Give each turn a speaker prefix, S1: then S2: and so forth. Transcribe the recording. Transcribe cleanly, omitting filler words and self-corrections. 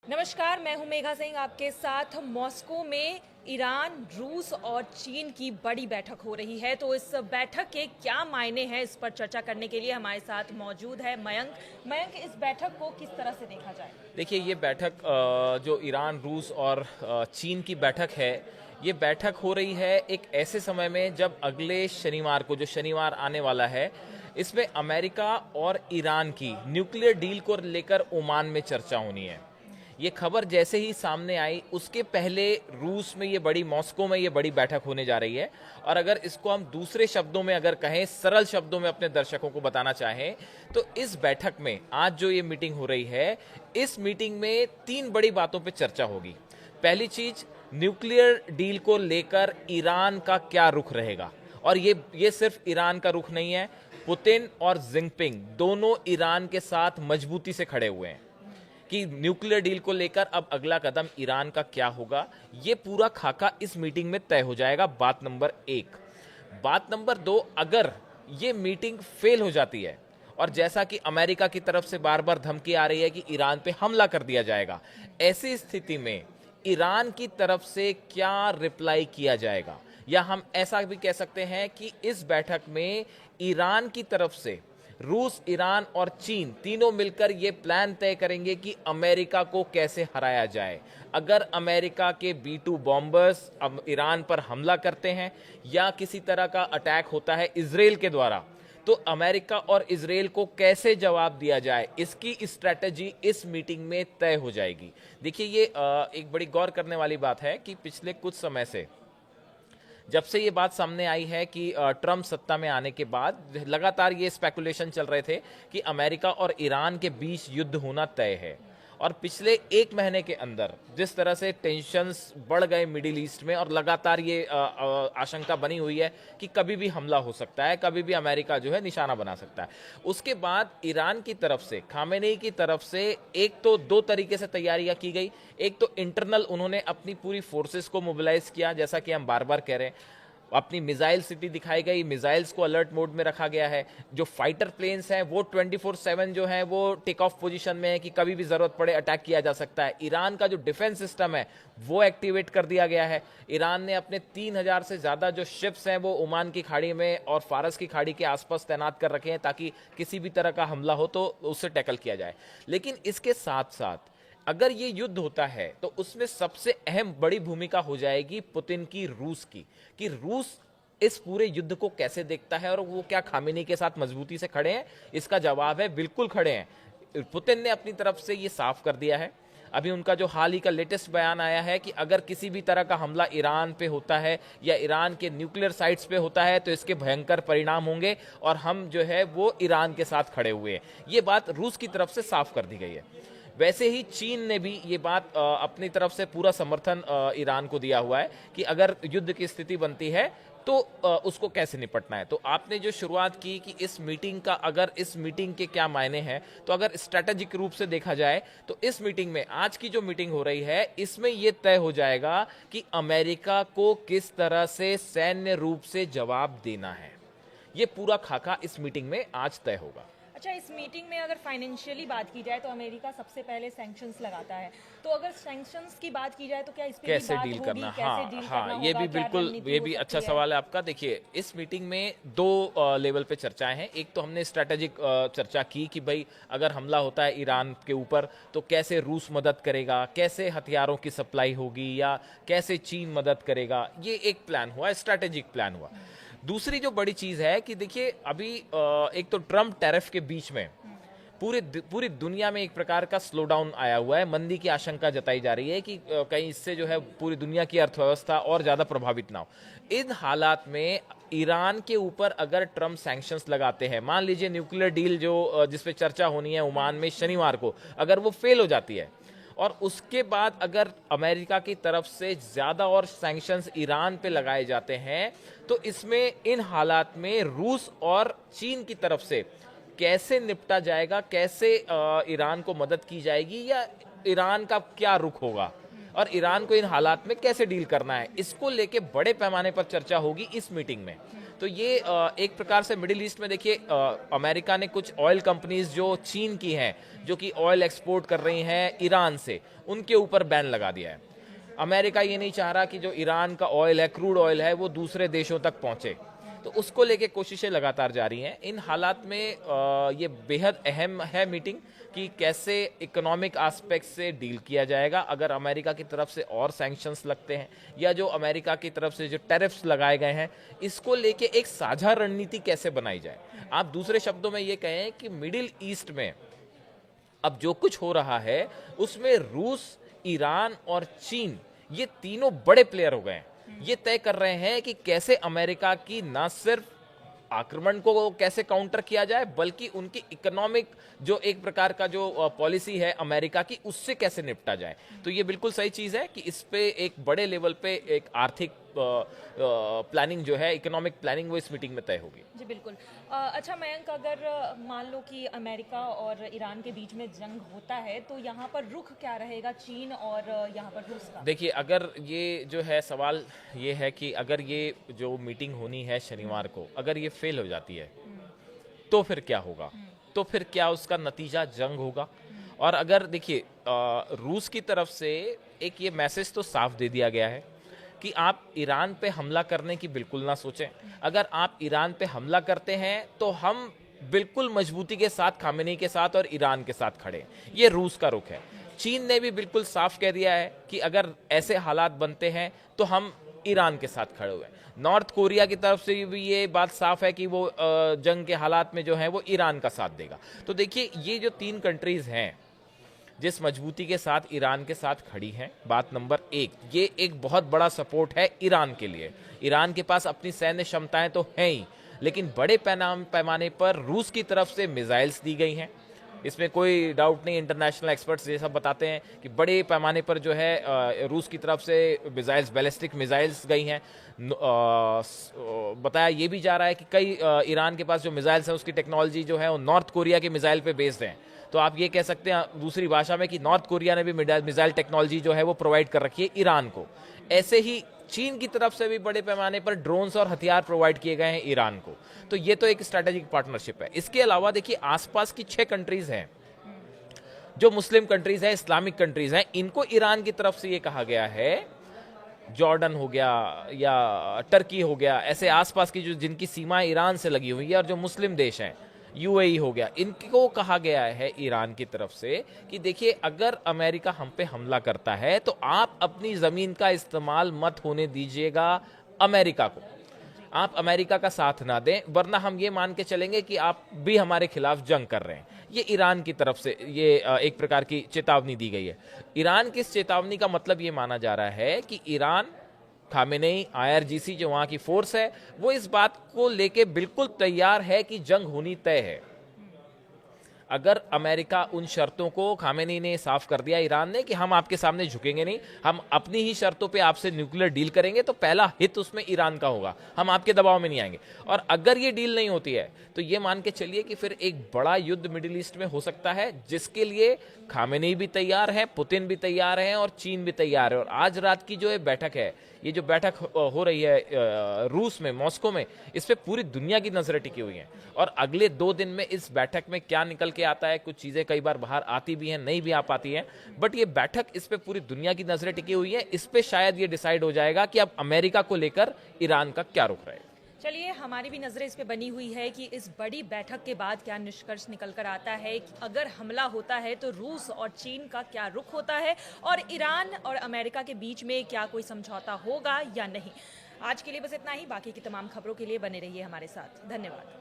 S1: नमस्कार, मैं हूं मेघा सिंह आपके साथ। मॉस्को में ईरान, रूस और चीन की बड़ी बैठक हो रही है, तो इस बैठक के क्या मायने हैं, इस पर चर्चा करने के लिए हमारे साथ मौजूद है मयंक। मयंक, इस बैठक को किस तरह से देखा जाए?
S2: देखिए, ये बैठक जो ईरान, रूस और चीन की बैठक है, ये बैठक हो रही है एक ऐसे समय में जब अगले शनिवार को, जो शनिवार आने वाला है, इसमें अमेरिका और ईरान की न्यूक्लियर डील को लेकर ओमान में चर्चा होनी है। ये खबर जैसे ही सामने आई, उसके पहले रूस में ये बड़ी, मॉस्को में ये बड़ी बैठक होने जा रही है। और अगर इसको हम दूसरे शब्दों में अगर कहें, सरल शब्दों में अपने दर्शकों को बताना चाहें, तो इस बैठक में आज जो ये मीटिंग हो रही है, इस मीटिंग में तीन बड़ी बातों पे चर्चा होगी। पहली चीज, न्यूक्लियर डील को लेकर ईरान का क्या रुख रहेगा। और ये सिर्फ ईरान का रुख नहीं है, पुतिन और जिनपिंग दोनों ईरान के साथ मजबूती से खड़े हुए हैं कि न्यूक्लियर डील को लेकर अब अगला कदम ईरान का क्या होगा। ये पूरा खाका इस मीटिंग में तय हो जाएगा। बात नंबर एक। बात नंबर दो, अगर ये मीटिंग फेल हो जाती है और जैसा कि अमेरिका की तरफ से बार बार धमकी आ रही है कि ईरान पे हमला कर दिया जाएगा, ऐसी स्थिति में ईरान की तरफ से क्या रिप्लाई किया जाएगा। या हम ऐसा भी कह सकते हैं कि इस बैठक में ईरान की तरफ से रूस, ईरान और चीन तीनों मिलकर ये प्लान तय करेंगे कि अमेरिका को कैसे हराया जाए। अगर अमेरिका के B-2 बॉम्बर्स अब ईरान पर हमला करते हैं या किसी तरह का अटैक होता है इजराइल के द्वारा, तो अमेरिका और इजराइल को कैसे जवाब दिया जाए, इसकी स्ट्रैटेजी इस मीटिंग में तय हो जाएगी। देखिए, ये एक बड़ी गौर करने वाली बात है कि पिछले कुछ समय से, जब से ये बात सामने आई है कि ट्रम्प सत्ता में आने के बाद, लगातार ये स्पेकुलेशन चल रहे थे कि अमेरिका और ईरान के बीच युद्ध होना तय है। और पिछले एक महीने के अंदर जिस तरह से टेंशन्स बढ़ गए मिडिल ईस्ट में, और लगातार ये आशंका बनी हुई है कि कभी भी हमला हो सकता है, कभी भी अमेरिका जो है निशाना बना सकता है। उसके बाद ईरान की तरफ से, खामेनेई की तरफ से, एक तो दो तरीके से तैयारियां की गई। एक तो इंटरनल उन्होंने अपनी पूरी फोर्सेस को मोबिलाइज किया, जैसा कि हम बार बार कह रहे हैं। अपनी मिसाइल सिटी दिखाई गई, मिसाइल्स को अलर्ट मोड में रखा गया है। जो फाइटर प्लेन्स हैं वो 24/7 जो है वो टेक ऑफ पोजीशन में है कि कभी भी जरूरत पड़े अटैक किया जा सकता है। ईरान का जो डिफेंस सिस्टम है वो एक्टिवेट कर दिया गया है। ईरान ने अपने 3000 से ज्यादा जो शिप्स हैं वो ओमान की खाड़ी में और फारस की खाड़ी के आसपास तैनात कर रखे हैं, ताकि किसी भी तरह का हमला हो तो उससे टैकल किया जाए। लेकिन इसके साथ साथ अगर ये युद्ध होता है तो उसमें सबसे अहम बड़ी भूमिका हो जाएगी पुतिन की, रूस की, कि रूस इस पूरे युद्ध को कैसे देखता है और वो क्या खामेनी के साथ मजबूती से खड़े हैं। इसका जवाब है बिल्कुल खड़े हैं। पुतिन ने अपनी तरफ से ये साफ कर दिया है। अभी उनका जो हाल ही का लेटेस्ट बयान आया है कि अगर किसी भी तरह का हमला ईरान पे होता है या ईरान के न्यूक्लियर साइट्स पे होता है तो इसके भयंकर परिणाम होंगे और हम जो है वो ईरान के साथ खड़े हुए हैं। ये बात रूस की तरफ से साफ कर दी गई है। वैसे ही चीन ने भी ये बात अपनी तरफ से पूरा समर्थन ईरान को दिया हुआ है कि अगर युद्ध की स्थिति बनती है तो उसको कैसे निपटना है। तो आपने जो शुरुआत की कि इस मीटिंग का, अगर इस मीटिंग के क्या मायने हैं, तो अगर स्ट्रेटेजिक रूप से देखा जाए तो इस मीटिंग में, आज की जो मीटिंग हो रही है, इसमें यह तय हो जाएगा कि अमेरिका को किस तरह से सैन्य रूप से जवाब देना है। ये पूरा खाका इस मीटिंग में आज तय होगा।
S1: अच्छा, इस मीटिंग में अगर फाइनेंशियली बात की जाए तो अमेरिका सबसे पहले सैंक्शंस लगाता है, तो अगर सैंक्शंस की बात की जाए तो क्या इस पे
S2: कैसे
S1: भी बात
S2: डील
S1: होगी,
S2: करना।
S1: कैसे
S2: हाँ
S1: डील
S2: हाँ,
S1: करना
S2: ये
S1: होगा,
S2: भी
S1: क्या
S2: बिल्कुल,
S1: रणनीति
S2: ये
S1: हो
S2: भी
S1: सकती
S2: अच्छा
S1: है?
S2: सवाल है आपका। देखिए, इस मीटिंग में दो लेवल पे चर्चाएं हैं। एक तो हमने स्ट्रैटेजिक चर्चा की कि भाई अगर हमला होता है ईरान के ऊपर तो कैसे रूस मदद करेगा, कैसे हथियारों की सप्लाई होगी, या कैसे चीन मदद करेगा। ये एक प्लान हुआ, स्ट्रैटेजिक प्लान हुआ। दूसरी जो बड़ी चीज है कि देखिए, अभी एक तो ट्रम्प टैरिफ के बीच में पूरी दुनिया में एक प्रकार का स्लो डाउन आया हुआ है। मंदी की आशंका जताई जा रही है कि कहीं इससे जो है पूरी दुनिया की अर्थव्यवस्था और ज्यादा प्रभावित ना हो। इन हालात में ईरान के ऊपर अगर ट्रम्प सैंक्शंस लगाते हैं, मान लीजिए न्यूक्लियर डील जो जिस पे चर्चा होनी है ओमान में शनिवार को, अगर वो फेल हो जाती है और उसके बाद अगर अमेरिका की तरफ से ज्यादा और सैंक्शंस ईरान पे लगाए जाते हैं, तो इसमें इन हालात में रूस और चीन की तरफ से कैसे निपटा जाएगा, कैसे ईरान को मदद की जाएगी, या ईरान का क्या रुख होगा और ईरान को इन हालात में कैसे डील करना है, इसको लेके बड़े पैमाने पर चर्चा होगी इस मीटिंग में। तो ये एक प्रकार से मिडिल ईस्ट में देखिए अमेरिका ने कुछ ऑयल कंपनीज जो चीन की हैं, जो कि ऑयल एक्सपोर्ट कर रही हैं ईरान से, उनके ऊपर बैन लगा दिया है। अमेरिका ये नहीं चाह रहा कि जो ईरान का ऑयल है, क्रूड ऑयल है, वो दूसरे देशों तक पहुंचे, तो उसको लेके कोशिशें लगातार जारी हैं। इन हालात में ये बेहद अहम है मीटिंग कि कैसे इकोनॉमिक एस्पेक्ट से डील किया जाएगा। अगर अमेरिका की तरफ से और सैंक्शंस लगते हैं या जो अमेरिका की तरफ से जो टैरिफ्स लगाए गए हैं, इसको लेके एक साझा रणनीति कैसे बनाई जाए। आप दूसरे शब्दों में ये कहें कि मिडिल ईस्ट में अब जो कुछ हो रहा है उसमें रूस, ईरान और चीन, ये तीनों बड़े प्लेयर हो गए हैं। ये तय कर रहे हैं कि कैसे अमेरिका की न सिर्फ आक्रमण को कैसे काउंटर किया जाए, बल्कि उनकी इकोनॉमिक जो एक प्रकार का जो पॉलिसी है अमेरिका की, उससे कैसे निपटा जाए। तो ये बिल्कुल सही चीज़ है कि इस पे एक बड़े लेवल पे एक आर्थिक प्लानिंग जो है, इकोनॉमिक प्लानिंग, वो इस मीटिंग में तय होगी।
S1: जी बिल्कुल। अच्छा मयंक, अगर मान लो कि अमेरिका और ईरान के बीच में जंग होता है तो यहाँ पर रुख क्या रहेगा चीन और यहाँ पर रूस का? देखिए,
S2: अगर ये जो है सवाल ये है कि अगर ये जो मीटिंग होनी है शनिवार को, अगर ये फेल हो जाती है तो फिर क्या होगा? तो फिर क्या उसका नतीजा जंग होगा? और अगर देखिए रूस की तरफ से एक ये मैसेज तो साफ दे दिया गया है कि आप ईरान पे हमला करने की बिल्कुल ना सोचें। अगर आप ईरान पे हमला करते हैं तो हम बिल्कुल मजबूती के साथ खामेनी के साथ और ईरान के साथ खड़े। ये रूस का रुख है। चीन ने भी बिल्कुल साफ कह दिया है कि अगर ऐसे हालात बनते हैं तो हम ईरान के साथ खड़े हुए हैं। नॉर्थ कोरिया की तरफ से भी ये बात साफ है कि वो जंग के हालात में जो है वो ईरान का साथ देगा। तो देखिए, ये जो 3 कंट्रीज हैं जिस मजबूती के साथ ईरान के साथ खड़ी हैं, बात नंबर 1, ये एक बहुत बड़ा सपोर्ट है ईरान के लिए। ईरान के पास अपनी सैन्य क्षमताएं तो हैं ही, लेकिन बड़े पैमाने पर रूस की तरफ से मिसाइल्स दी गई हैं। इसमें कोई डाउट नहीं, इंटरनेशनल एक्सपर्ट्स ये सब बताते हैं कि बड़े पैमाने पर जो है रूस की तरफ से मिसाइल्स, बैलिस्टिक मिसाइल्स गई हैं। बताया ये भी जा रहा है कि कई ईरान के पास जो मिसाइल्स हैं उसकी टेक्नोलॉजी जो है वो नॉर्थ कोरिया के मिसाइल पे बेस्ड हैं। तो आप ये कह सकते हैं दूसरी भाषा में कि नॉर्थ कोरिया ने भी मिसाइल टेक्नोलॉजी जो है वो प्रोवाइड कर रखी है ईरान को। ऐसे ही चीन की तरफ से भी बड़े पैमाने पर ड्रोन्स और हथियार प्रोवाइड किए गए हैं ईरान को। तो ये तो एक स्ट्रेटेजिक पार्टनरशिप है। इसके अलावा देखिए, आसपास की 6 कंट्रीज हैं जो मुस्लिम कंट्रीज हैं, इस्लामिक कंट्रीज हैं, इनको ईरान की तरफ से ये कहा गया है, जॉर्डन हो गया या टर्की हो गया, ऐसे आसपास की जो जिनकी सीमाएं ईरान से लगी हुई है और जो मुस्लिम देश हैं, यूएई हो गया, इनको कहा गया है ईरान की तरफ से कि देखिए, अगर अमेरिका हम पे हमला करता है तो आप अपनी जमीन का इस्तेमाल मत होने दीजिएगा अमेरिका को। आप अमेरिका का साथ ना दें, वरना हम ये मान के चलेंगे कि आप भी हमारे खिलाफ जंग कर रहे हैं। ये ईरान की तरफ से ये एक प्रकार की चेतावनी दी गई है। ईरान की इस चेतावनी का मतलब ये माना जा रहा है कि ईरान, खामेनेई, IRGC जो वहां की फोर्स है, वो इस बात को लेके बिल्कुल तैयार है कि जंग होनी तय है। अगर अमेरिका उन शर्तों को, खामेनी ने साफ कर दिया ईरान ने कि हम आपके सामने झुकेंगे नहीं, हम अपनी ही शर्तों पे आपसे न्यूक्लियर डील करेंगे, तो पहला हित उसमें ईरान का होगा, हम आपके दबाव में नहीं आएंगे। और अगर ये डील नहीं होती है तो ये मान के चलिए कि फिर एक बड़ा युद्ध मिडिल ईस्ट में हो सकता है, जिसके लिए खामेनी भी तैयार है, पुतिन भी तैयार है और चीन भी तैयार है। और आज रात की जो ये बैठक है, ये जो बैठक हो रही है रूस में, मॉस्को में, इस पे पूरी दुनिया की नजरें टिकी हुई हैं। और अगले 2 दिन में इस बैठक में क्या निकल के आता है, कुछ चीजें कई बार बाहर आती भी हैं, नहीं भी आ पाती हैं, बट ये बैठक, इस पे पूरी दुनिया की नजरें टिकी हुई है। इस पे शायद ये डिसाइड हो जाएगा कि अब अमेरिका को लेकर ईरान का क्या रुख रहेगा।
S1: चलिए, हमारी भी नजरें इस पे बनी हुई है कि इस बड़ी बैठक के बाद क्या निष्कर्ष निकल कर आता है कि अगर हमला होता है तो रूस और चीन का क्या रुख होता है और ईरान और अमेरिका के बीच में क्या कोई समझौता होगा या नहीं। आज के लिए बस इतना ही। बाकी की तमाम खबरों के लिए बने रहिए हमारे साथ। धन्यवाद।